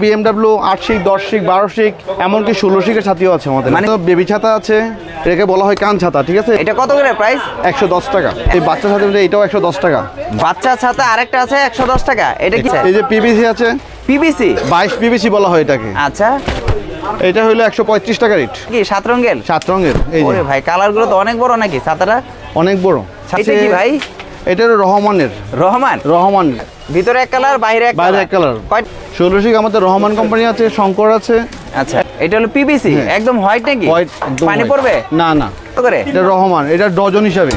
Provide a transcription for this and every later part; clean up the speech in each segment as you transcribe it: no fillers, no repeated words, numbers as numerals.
BMW 8 শিক 10 শিক 12 শিক এমনকি 16 শিকের ছাতিও আছে আমাদের। মানে বেবি ছাতা আছে, এটাকে বলা হয় কান ছাতা, ঠিক আছে? এটা কত করে প্রাইস? 110 টাকা। এই বাচ্চা ছাতা এটাও 110 টাকা। বাচ্চা ছাতা আরেকটা আছে 110 টাকা। এটা কি? এই যে PVC আছে, PVC 22 PVC বলা হয় এটাকে। আচ্ছা, এটা হলো 135 টাকা রেট। কি 7 রঙের? 7 রঙের। এই যে ওরে ভাই, কালারগুলো তো অনেক বড় নাকি ছাতাটা? অনেক বড়। এটা কি ভাই? এটা হলো রহমানের। রহমান ভিতরে এক কালার, বাইরে এক কালার। 16 শিক আমাদের রহমান কোম্পানি আছে, শঙ্কর আছে। আচ্ছা, এটা হলো PVC একদম হোয়াইট নাকি? পানি পড়বে না না। কত করে? এটা রহমান, এটা ডজন হিসাবে।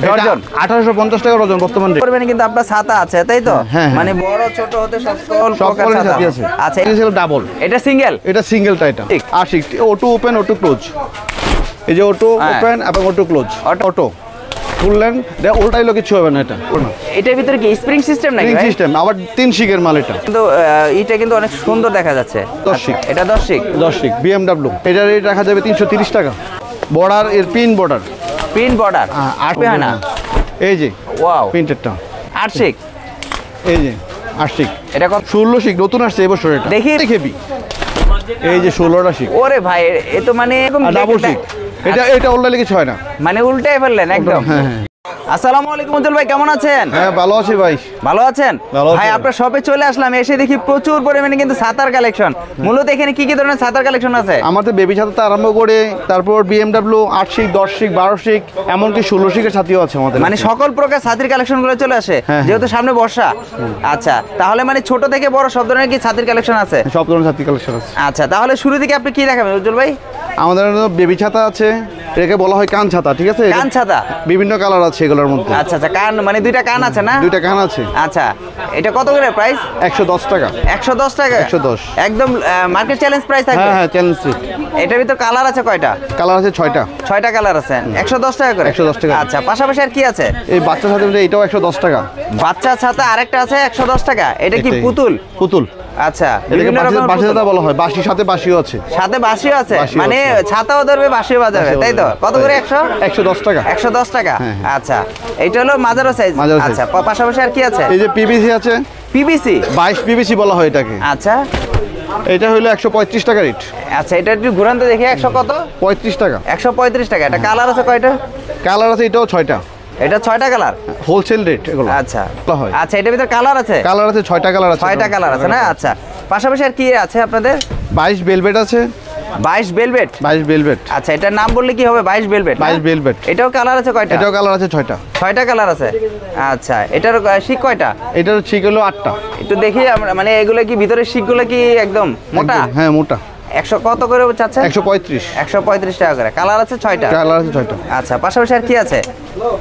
ডজন 1850 টাকা ডজন বর্তমান রেট। করবেন কিন্তু আপনার ছাতা আছে তাই তো? মানে বড় ছোট হতে সব প্রকার ছাতা আছে। আচ্ছা, এটা হলো ডাবল, এটা সিঙ্গেল। এটা সিঙ্গেলটা। এটা আশিক অটো ওপেন অটো ক্লোজ। এই যে অটো ওপেন এবং অটো ক্লোজ। অটো খুললেন উল্টাইলো কিছু হবে না। এটার ভিতরে কি স্প্রিং সিস্টেম নাকি? স্প্রিং সিস্টেম, আবার 3 শিকের মাল এটা। কিন্তু এটা কিন্তু অনেক সুন্দর দেখা যাচ্ছে। 10 শিক। এটা 10 শিক। 10 শিক BMW। এটা রেট রাখা যাবে 330 টাকা। বর্ডার এর পিন বর্ডার। হয় না? এই যে ওয়াও, প্রিন্টেডটা 8 শিক। এই যে 8 শিক। এটা কত? 16 শিক নতুন আসছে এবছর। এটা দেখবি। এই যে 16টা শিক। ওরে ভাই, এ তো মানে ডাবল শিক। এটা উল্টাইলে কিছু হয় না, মানে উল্টাই ফেললেন একদম। হ্যাঁ। আসসালামু আলাইকুম উজ্জ্বল ভাই, কেমন আছেন? হ্যাঁ ভালো আছি ভাই। ভালো আছেন ভাই? আপনার শপে চলে আসলাম, এসে দেখি প্রচুর পরিমাণে কিন্তু ছাতার কালেকশন। মূলত এখানে কি কি ধরনের ছাতার কালেকশন আছে? আমাদের বেবি ছাতা আরম্ভ করে তারপর BMW 8 শিক 10 শিক 12 শিক এমনকি 16 শিকের ছাতিও আছে আমাদের। মানে সকল প্রকার ছাতির কালেকশন গুলো চলে আসে, যেহেতু সামনে বর্ষা। আচ্ছা, তাহলে মানে ছোট থেকে বড় সব ধরনের কি ছাতির কালেকশন আছে? সব ধরনের ছাতির কালেকশন আছে। আচ্ছা, তাহলে শুরু থেকে আপনি কি দেখাবেন উজ্জ্বল ভাই? আমাদের বেবি ছাতা আছে, এটাকে বলা হয় কান ছাতা, ঠিক আছে? কান ছাতা বিভিন্ন কালার আছে এগুলোর মধ্যে। আচ্ছা আচ্ছা, কান মানে দুইটা কান আছে না? দুইটা কান আছে। আচ্ছা, এটা কত করে প্রাইস? 110 টাকা। 110 টাকা? 110 একদম মার্কেট চ্যালেঞ্জ প্রাইস থাকবে? হ্যাঁ চ্যালেঞ্জ রেট। এটার ভিতর কালার আছে কয়টা? কালার আছে 6টা। 6টা কালার আছে, 110 টাকা করে? 110 টাকা। আচ্ছা, পাশাপাশি আর কি আছে? এই বাচ্চা ছাতা এটাও 110 টাকা। বাচ্চা ছাতা আরেকটা আছে 110 টাকা। এটা কি পুতুল? আচ্ছা, বিভিন্ন রকমের বাঁশি ছাতা বলা হয়। বাঁশির সাথে বাঁশিও আছে। সাথে বাঁশিও আছে, মানে ছাতাও ধরবে বাঁশিও বাজাবে তাই তো? কত করে? 110 টাকা। 110 টাকা। আচ্ছা, এটা হলো মাঝারো সাইজ। আচ্ছা, পাশাপাশি আর কি আছে? এই যে PVC আছে। PVC 22 PVC বলা হয় এটাকে। আচ্ছা, এটা হলো 135 টাকা রেট। আচ্ছা, এটা একটু ঘুরান তো দেখি। 100 কত? 35 টাকা। 135 টাকা। এটা কালার আছে কয়টা? কালার আছে এটাও 6টা। এটা 6টা কালার, হোলসেল রেট এগুলো। আচ্ছা হয়। আচ্ছা, এটার ভিতরে কালার আছে? কালার আছে 6টা কালার আছে। 6টা কালার আছে না? আচ্ছা, পাশাপাশি আর কি আছে আপনাদের? 22 ভেলভেট আছে। 22 ভেলভেট? 22 ভেলভেট। আচ্ছা, এটার নাম বললে কি হবে? 22 ভেলভেট। 22 ভেলভেট। এটাও কালার আছে কয়টা? এটাও কালার আছে 6টা। 6টা কালার আছে। আচ্ছা, এটার শিক কয়টা? এটার শিক হলো 8টা। একটু দেখি আমরা, মানে এগুলো কি ভিতরে শিকগুলো কি একদম মোটা? হ্যাঁ মোটা। 100 কত করে চাচ্ছেন? 135। 135 টাকা করে। কালার আছে 6টা? কালার আছে 6টা। আচ্ছা, পাশাপাশি আর কি আছে?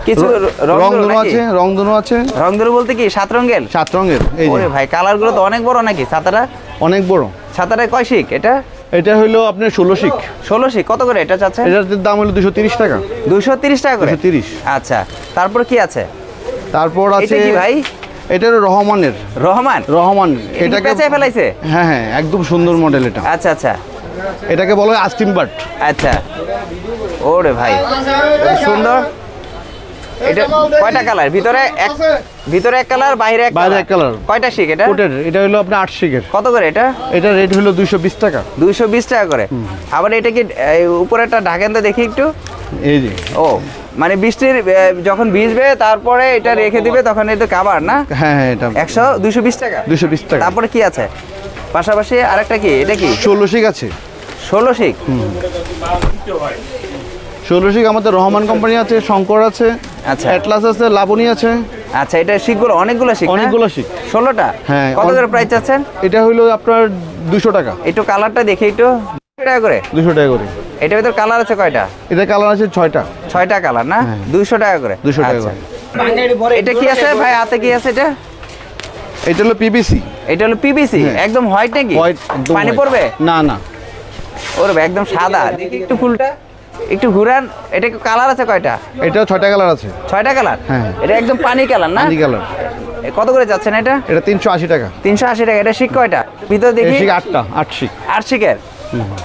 কিছু রংধনু আছে। রংধনু আছে। রংধনু বলতে কি 7 রঙের? 7 রঙের। এই যে ওরে ভাই, কালারগুলো তো অনেক বড় নাকি ছাতাটা? অনেক বড়। ছাতাটা কয় শিক এটা? এটা হলো আপনার 16 শিক। 16 শিক। কত করে এটা চাচ্ছেন? এটার দাম হলো 230 টাকা। 230 টাকা করে? 230। আচ্ছা, তারপর কি আছে? তারপর আছে এটা কি ভাই? এটা হলো রহমানের। রহমান। এটাকে পেঁচে ফেলাইছে? হ্যাঁ, একদম সুন্দর মডেল এটা। আচ্ছা আচ্ছা, এটাকে বলা হয় আস্টিম বাট। আচ্ছা, ওরে ভাই সুন্দর। এটা কয়টা কালার? ভিতরে এক কালার, বাইরে এক কালার। কয়টা শিক এটা? এটা হলো আপনার 8 শিকের। কত করে এটা? এটা রেট হলো 220 টাকা। 220 টাকা করে। আবার এটা কি উপরে একটা ঢাকেন তো দেখি একটু। এই যে ও, মানে বৃষ্টির যখন ভিজবে তারপরে এটা রেখে দিবে, তখন এটা কাভার না? হ্যাঁ, এটা 220 টাকা। 220 টাকা। তারপরে কি আছে পাশাপাশি? আরেকটা কি? এটা কি? 16 শিক আছে। 16 শিক? 16 শিক আমাদের রহমান কোম্পানি আছে, শঙ্কর আছে। আচ্ছা, অ্যাটলাস আছে, লাবণী আছে। আচ্ছা, এটা শিকগুলো অনেকগুলো শিক? অনেকগুলো শিক। 16টা? হ্যাঁ। কত করে প্রাইস আছেন? এটা হলো আপনার 200 টাকা। একটু কালারটা দেখি একটু। 200 টাকা করে? 200 টাকা করে। এটার ভিতর কালার আছে কয়টা? এটা কালার আছে 6টা। 6টা কালার না? 200 টাকা করে। 200 টাকা করে। এটা কি আছে ভাই হাতে? কি আছে এটা? এটা হলো PVC। এটা হলো PVC একদম হোয়াইট নাকি? পানি পড়বে? না না। ওরে ভাই, একদম সাদা। দেখি একটু ফুলটা একটু ঘুরান। এটা কি কালার আছে কয়টা? এটাও 6টা কালার আছে। 6টা কালার? হ্যাঁ। এটা একদম পানি কালার না? পানি কালার। কত করে যাচ্ছেন এটা? এটা 380 টাকা। 380 টাকা। এটা শিক কয়টা ভিতর দেখি? শিক 8টা। 8 শিক। 8 শিকের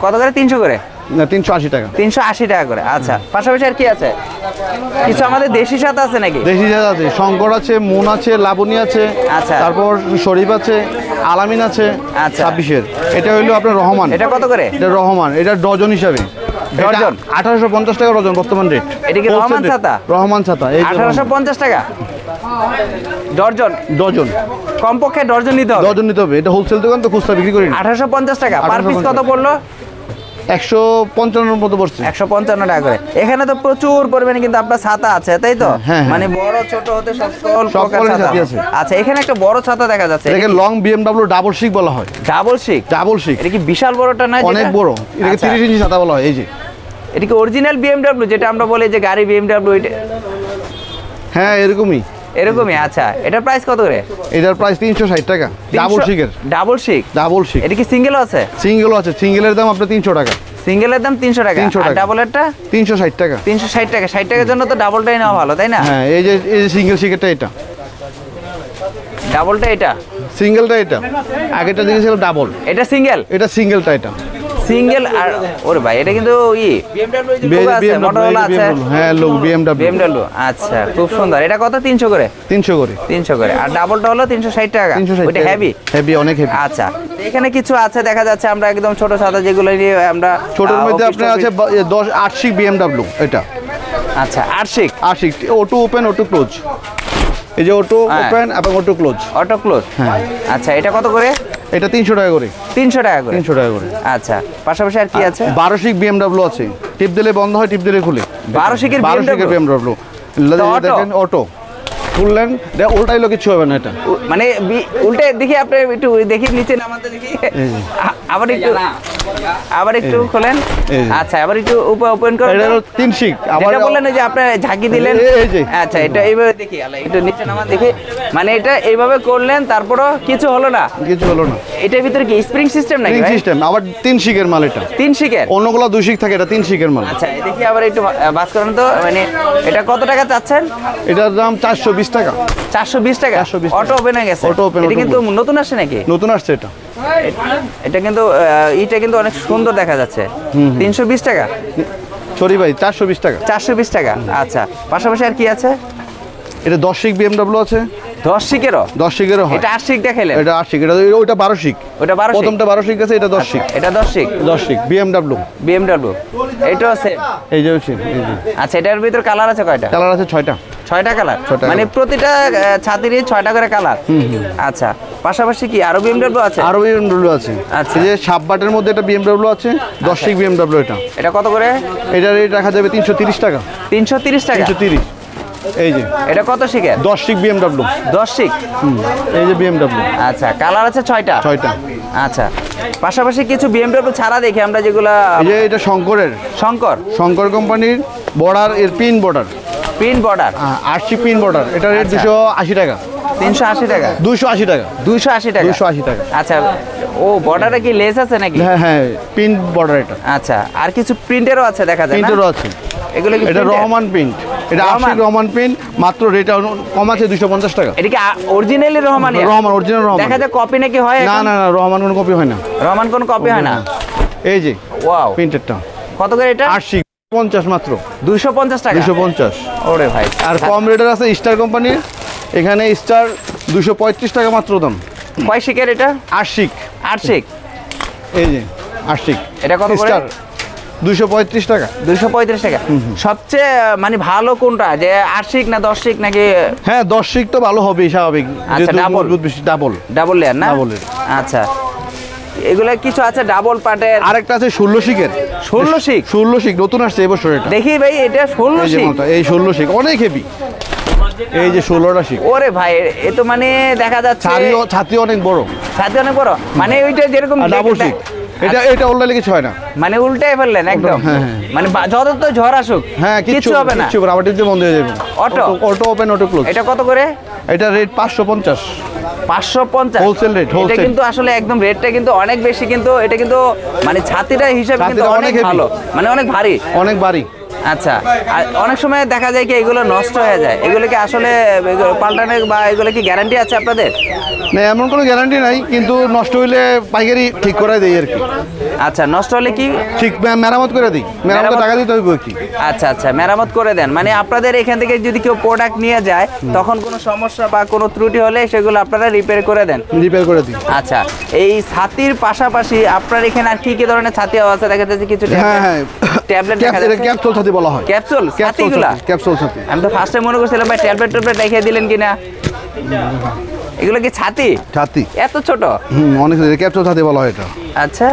কত করে? 300 করে। না 380 টাকা। 380 টাকা করে। আচ্ছা, পাশাপাশি আর কি আছে? কিছু আমাদের দেশি ছাতা আছে নাকি? দেশি ছাতা আছে, শঙ্কর আছে, মুন আছে, লাবণী আছে, আচ্ছা। তারপর শরীফ আছে, আলামিন আছে। আচ্ছা। 26-এর এটা হইলো আপনার রহমান। এটা কত করে? এটা রহমান, এটা ডজন হিসাবে। ডজন 1850 টাকা ডজন বর্তমান রেট। এটা কি রহমান ছাতা? রহমান ছাতা, এই 1850 টাকা ডজন। ডজন কমপক্ষে ডজন নিতে হবে। ডজন নিতে হবে, এটা হোলসেল দোকান তো, খুচরা বিক্রি করি না। 1850 টাকা পার পিস। কত পড়লো? 155 মতো পড়ছে। 155 টাকা করে। এখানে তো প্রচুর পরিমাণে কিন্তু আপনার ছাতা আছে, তাই তো? হ্যাঁ। মানে বড় ছোট হতে সকল প্রকার ছাতা আছে। আচ্ছা, এখানে একটা বড় ছাতা দেখা যাচ্ছে। এটাকে লং BMW ডাবল শিক বলা হয়। ডাবল শিক? ডাবল শিক। এটা কি বিশাল বড়টা না? অনেক বড়, এটাকে 30 ইঞ্চি ছাতা বলা হয়। এই যে এটা কি অরিজিনাল BMW, যেটা আমরা বলি যে গাড়ি BMW? এটা হ্যাঁ এরকমই। এরকমই। আচ্ছা, এটার প্রাইস কত করে? এটার প্রাইস 360 টাকা। ডাবল শিকের। ডাবল শিক? ডাবল শিক। এটা কি সিঙ্গেল আছে? সিঙ্গেল আছে, সিঙ্গেলের দাম আপনার 300 টাকা। সিঙ্গেলের দাম 300 টাকা। 300 আর টাকা। ডাবলেরটা 360 টাকা। 360 টাকা। 60 টাকার জন্য তো ডাবলটাই নেওয়া ভালো, তাই না? হ্যাঁ, এই যে সিঙ্গেল শিকেরটা এটা, ডাবলটা এটা, সিঙ্গেলটা এটা। আগেরটা দেখেছিল ডাবল, এটা সিঙ্গেল। এটা সিঙ্গেলটা এটা। সিঙ্গেল। আর ওরে ভাই, এটা কিন্তু মোটরোলা আছে। হ্যাঁ, লোক BMW। আচ্ছা, খুব সুন্দর। এটা কত? 300 করে? 300 করে। 300 করে। আর ডাবলটা হলো 360 টাকা। 360 ওটা হেভি? হেভি, অনেক হেভি। আচ্ছা, এখানে কিছু আছে দেখা যাচ্ছে। আমরা একদম ছোট ছাতা যেগুলো নিয়ে আমরা ছোটর মধ্যে আপনার আছে 8 BMW এটা। আচ্ছা, 8 অটো ওপেন, অটো ক্লোজ। এই যে অটো ওপেন এবং অটো ক্লোজ। Auto close. হ্যাঁ। আচ্ছা, এটা কত করে? এটা 300 টাকা করে। 300 টাকা করে। 300 টাকা করে। আচ্ছা, পাশাপাশি আর কি আছে? 12 শিক BMW আছে, টিপ দিলে বন্ধ হয়, টিপ দিলে খুলে। 12 শিকের BMW দেখেন, অটো খুললেন, উল্টাইলো কিছু হবে না এটা। মানে উল্টে দেখি, আপনি একটু দেখি, নিচে নামাতে দেখি। আবার একটু খোলেন। আচ্ছা, আবার একটু ওপেন করেন। এটা হলো 3 শিক। আবার বললেন যে আপনি ঝাঁকি দিলেন। এই যে আচ্ছা, এটা এইভাবে দেখি, একটু নিচে নামান দেখি। মানে এটা এইভাবে করলেন, তারপরও কিছু হলো না? কিছু হলো না। এটার ভিতরে কি স্প্রিং সিস্টেম নাকি? Spring system. আবার 3 শিকের মাল এটা। 3 শিকের? অন্যগুলো 2 শিক থাকে, এটা 3 শিকের মাল। আচ্ছা, দেখি আবার একটু বাস করেন তো। মানে এটা কত টাকা চাচ্ছেন? এটার দাম 420 টাকা। 420 টাকা। 420 অটো ওপেন হয়ে গেছে? Auto open. এটা কিন্তু নতুন আসছে নাকি? নতুন আসছে এটা। এটা কিন্তু এটা কিন্তু অনেক সুন্দর দেখা যাচ্ছে। 320 টাকা? সরি ভাই, 420 টাকা। 420 টাকা। আচ্ছা, পাশাপাশি আর কি আছে? এটা 10 শিক BMW আছে। 10 শিকেরও? 10 শিকেরও হয়। এটা 8 শিক দেখাইলেন? এটা 8 শিক। এটা ওটা 12 শিক। ওটা 12 শিক? প্রথমটা 12 শিক আছে, এটা 10 শিক। এটা 10 শিক? 10 শিক BMW। এটাও আছে? এই যে শিক, এই যে। আচ্ছা, এটার ভিতর কালার আছে কয়টা? কালার আছে 6টা। 6টা কালার? 6টা। মানে প্রতিটা ছাতিরই 6টা করে কালার? আচ্ছা, পাশাপাশি কি আরো BMW আছে? আরো BMW আছে। আচ্ছা। এই যে সাববাটের মধ্যে এটা BMW আছে, 10 শিক BMW এটা। এটা কত করে? এটা রেট রাখা যাবে 330 টাকা। 330 টাকা? 330। এই যে এটা কত শিকের? 10 শিক BMW। 10 শিক? এই যে BMW। আচ্ছা, কালার আছে 6টা? 6টা। আচ্ছা, পাশাপাশি কিছু BMW ছাড়া দেখি আমরা, যেগুলা এই যে এটা শঙ্করের, শঙ্কর কোম্পানির বর্ডার, এর পিন বর্ডার। Pin border? 8 শিক পিন বর্ডার। এটা রেট 280 টাকা। 380 টাকা? 280 টাকা। 280 টাকা? 280 টাকা। আচ্ছা, ও বর্ডারে কি লেস আছে নাকি? হ্যাঁ হ্যাঁ, পিন বর্ডার এটা। আচ্ছা, আর কিছু প্রিন্টেরও আছে দেখা যায় না? প্রিন্টেরও আছে। এগুলো কি? এটা রহমান প্রিন্ট। এটা 80 রহমান প্রিন্ট, মাত্র রেট কম আছে 250 টাকা। এটা কি অরিজিনালি রহমান? রহমান, অরিজিনাল রহমান। দেখা যায় কপি নাকি হয়? না না না, রহমান কোনো কপি হয় না। রহমান কোনো কপি হয় না? এই যে ওয়াও, প্রিন্টেরটা। কত করে এটা? 80 50 মাত্র। 250 টাকা? 250। ওরে ভাই। আর কম রেটের আছে স্টার কোম্পানির, এখানে স্টার 235 টাকা মাত্র দাম। কয় শিকের এটা? 8 শিক। 8 শিক? এই যে 8 শিক। এটা কত করে? স্টার 235 টাকা। 235 টাকা। সবচেয়ে মানে ভালো কোনটা, যে 8 শিক না 10 শিক নাকি? হ্যাঁ, 10 শিক তো ভালো হবে স্বাভাবিক। আচ্ছা, ডাবল? ডাবল লেয়ার না? Double layer. আচ্ছা, এগুলা কিছু আছে ডাবল পার্টের। আরেকটা আছে 16 শিকের। 16 শিক? 16 শিক নতুন আসছে এবছর এটা। দেখি ভাই, এটা 16 এই যে শিক? মালটা, এই 16 শিক অনেক হেভি। এই যে 16টা শিক। ওরে ভাই, এ তো মানে দেখা যাচ্ছে ছাতি অনেক বড়। ছাতি অনেক বড়, মানে ওইটা যেরকম ডাবল শিক। এটা উল্টালে কিছু হয় না। মানে উল্টাই ফেললেন একদম? হ্যাঁ, হ্যাঁ। মানে যত তো ঝড় আসুক হ্যাঁ, কিছু হবে না? কিছু আবার টিপতে বন্ধ হয়ে যাবে। Auto open, auto close. এটা কত করে? এটা রেট 550। 550 wholesale rate. এটা কিন্তু আসলে একদম রেটটা কিন্তু অনেক বেশি, কিন্তু এটা কিন্তু মানে ছাতিটা হিসাবে কিন্তু ছাতিটা অনেক অনেক ভালো, মানে অনেক ভারী। অনেক ভারী। আচ্ছা, আর অনেক সময় দেখা যায় কি এগুলো নষ্ট হয়ে যায়, এগুলো কি আসলে পাল্টানোর বা এগুলো কি গ্যারান্টি আছে আপনাদের? না, এমন কোনো গ্যারান্টি নাই, কিন্তু নষ্ট হইলে পাইকারি ঠিক করে দেই আর কি। আচ্ছা, নষ্ট হলে কি ঠিক মেরামত করে দিই, মেরামত টাকা দিতে হইব কি। আচ্ছা আচ্ছা, মেরামত করে দেন, মানে আপনাদের এখান থেকে যদি কেউ প্রোডাক্ট নিয়ে যায় তখন কোনো সমস্যা বা কোনো ত্রুটি হলে সেগুলো আপনারা রিপেয়ার করে দেন? রিপেয়ার করে দিই। আচ্ছা, এই ছাতির পাশাপাশি আপনার এখানে আর কি কি ধরনের ছাতি আছে? দেখা যাচ্ছে কিছু ট্যাবলেট দেখা যাচ্ছে, ক্যাপসুল ছাতি বলা হয়। ক্যাপসুল ছাতিগুলা? ক্যাপসুল ছাতি। আমি তো ফার্স্টে মনে করছিলাম ভাই ট্যাবলেট রেখে দিলেন কিনা। এগুলো কি ছাতি? ছাতি এত ছোট? অনেক ক্যাপসুল ছাতি বলা হয় এটা। আচ্ছা,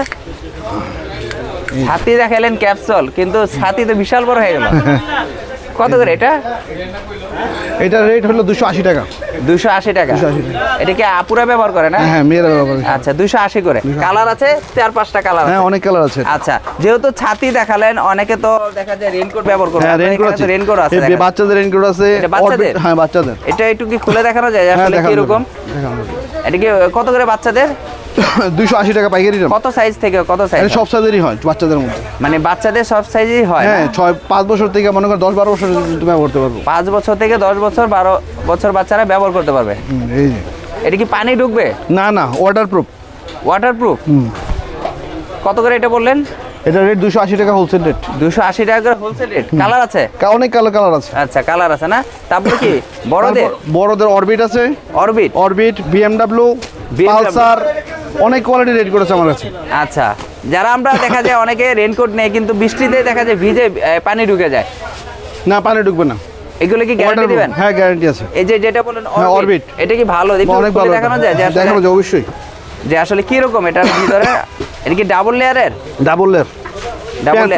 ছাতি দেখালেন ক্যাপসুল, কিন্তু ছাতি তো বিশাল বড় হয়ে গেল। কত করে এটা? এটা রেট হলো 280 টাকা। 280 টাকা। এটা কি আপুরা ব্যবহার করে না? হ্যাঁ, মেয়েরা ব্যবহার করে। আচ্ছা, 280 করে। কালার আছে 4-5টা কালার? হ্যাঁ, অনেক কালার আছে। আচ্ছা, যেহেতু ছাতি দেখালেন, অনেকে তো দেখা যায় রেইনকোট ব্যবহার করে। হ্যাঁ, রেইনকোট আছে। রেইনকোট আছে, বাচ্চাদের রেইনকোট আছে। এটা বাচ্চাদের? হ্যাঁ, বাচ্চাদের। এটা একটু কি খুলে দেখানো যায় আসলে কি রকম? এটা কি কত করে বাচ্চাদের? 280 টাকা পাইকারি দাম। কত সাইজ থেকে কত সাইজ? এটা সব সাইজেরই হয় বাচ্চাদের মধ্যে। মানে বাচ্চাদের সব সাইজই হয়? হ্যাঁ, 5 বছর থেকে মনে করেন 10-12 বছর তুমি ব্যবহার করতে পারবো। 5 বছর থেকে 10 বছর 12 বছর বাচ্চারা ব্যবহার করতে পারবে। এই যে। এটা কি পানি ঢুকবে? না না, ওয়াটারপ্রুফ। ওয়াটারপ্রুফ? কত করে এটা বললেন? এটা রেট 280 টাকা হোলসেল রেট। 280 টাকা করে হোলসেল রেট। কালার আছে? অনেক কালার আছে। আচ্ছা, কালার আছে না? তারপরে কি বড়দের অরবিট আছে। অরবিট, BMW, পালসার, অনেক কোয়ালিটি রেট করেছে আমার কাছে। আচ্ছা, যারা আমরা দেখা যায় অনেকে রেইনকোট নেয় কিন্তু বৃষ্টিতে দেখা যায় ভিজে পানি ঢুকে যায়। না, পানি ঢুকবে না। এগুলো কি গ্যারান্টি দিবেন? হ্যাঁ, গ্যারান্টি আছে। এই যেটা বলেন অরবিট, এটা কি ভালো? অনেক ভালো। দেখানো যায়? দেখানো যায় অবশ্যই। যে আসলে কি রকম এটার ভিতরে? এটা কি ডাবল লেয়ারের? Double layer.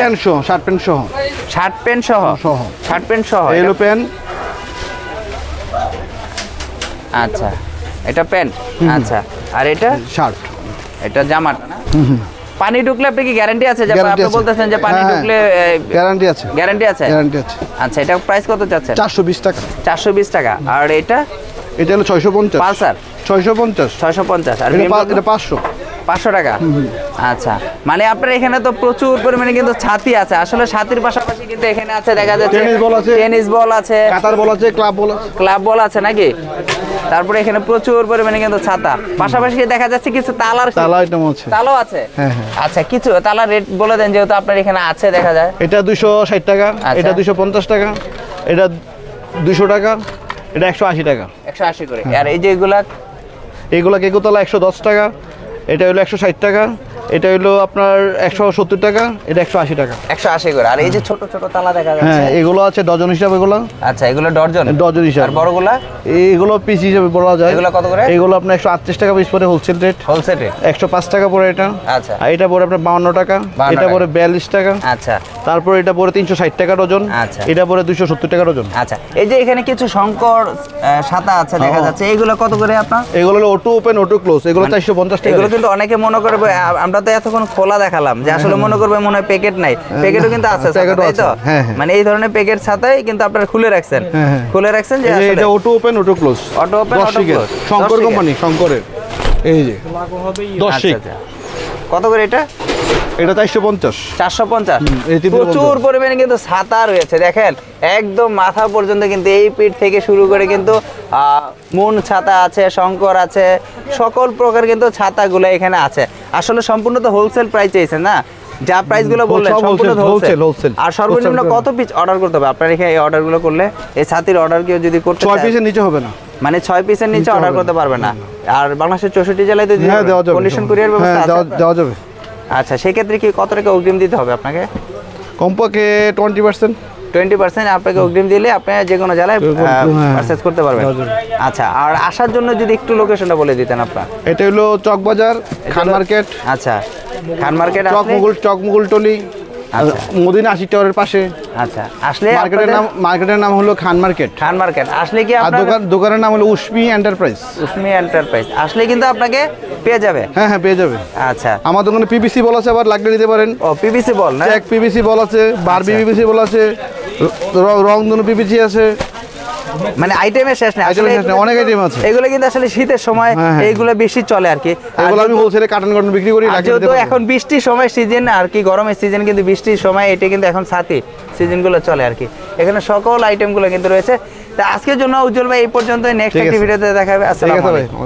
প্যান্ট সহ, শার্ট প্যান্ট সহ। শার্ট প্যান্ট সহ? শার্ট প্যান্ট সহ। এলো প্যান্ট। আচ্ছা, এটা প্যান্ট। আচ্ছা, আর এটা শার্ট। এটা জামাটা না? পানি ঢুকলে আপনি কি গ্যারান্টি আছে? যে আপনি বলতেছেন যে পানি ঢুকলে গ্যারান্টি আছে। গ্যারান্টি আছে? গ্যারান্টি আছে। আচ্ছা, এটা প্রাইস কত চাচ্ছেন? 420 টাকা। 420 টাকা। আর এটা? এটা হলো 650। পালসার 650। 650। আর এটা 500 টাকা। আচ্ছা, মানে আপনার এখানে তো প্রচুর পরিমাণে কিন্তু ছাতি আছে। আসলে ছাতির পাশাপাশি কিন্তু এখানে আছে দেখা যাচ্ছে টেনিস বল আছে, কাতার বল আছে, ক্লাব বল আছে নাকি? তারপরে এখানে প্রচুর পরিমাণে কিন্তু ছাতা, পাশাপাশি দেখা যাচ্ছে কিছু তালা আইটেম আছে। তালাও আছে? হ্যাঁ। আচ্ছা, কিছু তালার রেট বলে দেন যেহেতু আপনার এখানে আছে দেখা যায়। এটা 260 টাকা, এটা 250 টাকা, এটা 200 টাকা, এটা 180 টাকা। 180 করে। আর এই যে এগুলা কেকুতলা 110 টাকা, এটা হলো 160 টাকা, এটা হলো আপনার 170 টাকা, এটা 180 টাকা। 180 করে। আর এই যে ছোট ছোট তালা দেখা যাচ্ছে? হ্যাঁ, এগুলো আছে ডজন হিসাবে। এগুলো আচ্ছা, এগুলো ডজন হিসাবে। আর বড়গুলা? এগুলো পিস হিসাবে বলা যায়। এগুলো কত করে? এগুলো আপনার 138 টাকা পিস পড়ে হোলসেল রেট। 105 টাকা পড়ে এটা। আচ্ছা, আর এটা পড়ে আপনার 52 টাকা, এটা পড়ে 42 টাকা। আচ্ছা, তারপর এটা পড়ে 360 টাকা ডজন। আচ্ছা, এটা পড়ে 270 টাকা ডজন। আচ্ছা, এই যে এখানে কিছু শঙ্কর ছাতা আছে দেখা যাচ্ছে, এইগুলো কত করে আপনার? এগুলো হলো O2 ওপেন, O2 ক্লোজ। এগুলো 450 টাকা। এগুলো কিন্তু অনেকে মনে করবে, আমরা তো এতক্ষণ খোলা দেখালাম, যে আসলে মনে করবে মনে হয় প্যাকেট নাই। প্যাকেটও কিন্তু আছে, তাই তো? মানে এই ধরনের প্যাকেট ছাতাই কিন্তু আপনারা খুলে রাখছেন, যে এটা O2 open, O2 close. Auto open, auto close. Shankar company, শঙ্করের। এই যে 10 কত করে এটা? এটা 450। 450। প্রচুর পরিমাণে কিন্তু ছাতা রয়েছে দেখেন, একদম মাথা পর্যন্ত কিন্তু এই পিঠ থেকে শুরু করে কিন্তু মুন ছাতা আছে, শঙ্কর আছে, সকল প্রকার কিন্তু ছাতাগুলো এখানে আছে। আসলে সম্পূর্ণ তো হোলসেল প্রাইস চাইছেন না? যা প্রাইসগুলো বললেন সম্পূর্ণ হোলসেল। আর সর্বনিম্ন কত পিস অর্ডার করতে হবে আপনার এখানে? এই অর্ডারগুলো করলে, এই ছাতির অর্ডার কেউ যদি করতে চায় 6 পিসের নিচে হবে না, মানে 6 পিসের নিচে অর্ডার করতে পারবে না। আর বাংলাদেশের 64 জেলায় তো কন্ডিশন কুরিয়ার ব্যবস্থা আছে? দেওয়া যাবে। আচ্ছা, সেই ক্ষেত্রে কি কত টাকা অগ্রিম দিতে হবে আপনাকে? কমপক্ষে 20% আপনাকে অগ্রিম দিলে আপনি যে কোনো জেলায় পারচেজ করতে পারবেন। আচ্ছা, আর আসার জন্য যদি একটু লোকেশনটা বলে দিতেন আপনার। এটা হলো চকবাজার, খান মার্কেট। আচ্ছা, খান মার্কেট, চকমুগুল টলি, মদিনা আশিক টাওয়ারের পাশে। আচ্ছা, আসলে মার্কেটের নাম হলো খান মার্কেট। আসলে কি দোকানের নাম হলো উসমি এন্টারপ্রাইজ। আসলে কিন্তু আপনাকে পেয়ে যাবে। হ্যাঁ, পেয়ে যাবে। আচ্ছা, আমার দোকানে পিভিসি বল আছে, আবার লাগলে নিতে পারেন। ও, পিভিসি বল না? চেক পিভিসি বল আছে, বারবি পিভিসি বল আছে, রংধনু পিভিসি আছে, মানে আইটেমের শেষ নেই, আসলে অনেক আইটেম আছে। এগুলো কিন্তু আসলে শীতের সময় এইগুলো বেশি চলে আর কি। এগুলো আমি হোলসেলে কাটন কাটন বিক্রি করি। যেহেতু এখন বৃষ্টির সময় সিজন আর কি, গরমের সিজন কিন্তু বৃষ্টির সময়, এটা কিন্তু এখন ছাতি সিজনগুলো চলে আর কি। এখানে সকল আইটেমগুলো কিন্তু রয়েছে। তা আজকের জন্য উজ্জ্বল ভাই এই পর্যন্ত, নেক্সট একটা ভিডিওতে দেখা হবে। আসসালামু আলাইকুম।